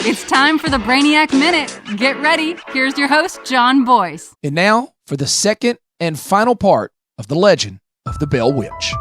It's time for the Braniac Minute. Get ready. Here's your host, John Boyce. And now for the second and final part of the legend of the Bell Witch.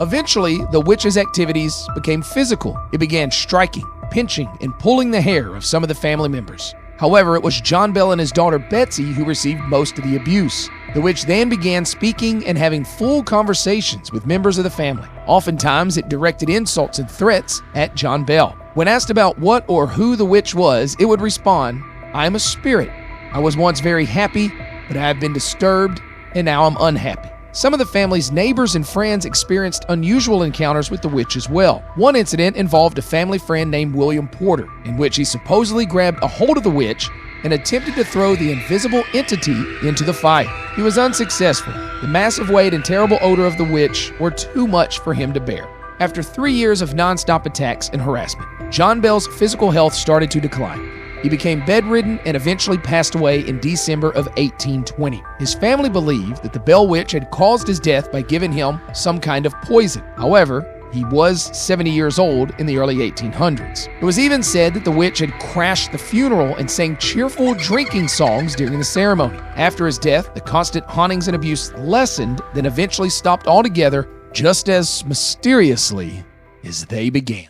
Eventually, the witch's activities became physical. It began striking, pinching, and pulling the hair of some of the family members. However, it was John Bell and his daughter Betsy who received most of the abuse. The witch then began speaking and having full conversations with members of the family. Oftentimes, it directed insults and threats at John Bell. When asked about what or who the witch was, it would respond, "I am a spirit. I was once very happy, but I have been disturbed, and now I'm unhappy." Some of the family's neighbors and friends experienced unusual encounters with the witch as well. One incident involved a family friend named William Porter, in which he supposedly grabbed a hold of the witch and attempted to throw the invisible entity into the fire. He was unsuccessful. The massive weight and terrible odor of the witch were too much for him to bear. After 3 years of nonstop attacks and harassment, John Bell's physical health started to decline. He became bedridden and eventually passed away in December of 1820. His family believed that the Bell Witch had caused his death by giving him some kind of poison. However, he was 70 years old in the early 1800s. It was even said that the witch had crashed the funeral and sang cheerful drinking songs during the ceremony. After his death, the constant hauntings and abuse lessened, then eventually stopped altogether, just as mysteriously as they began.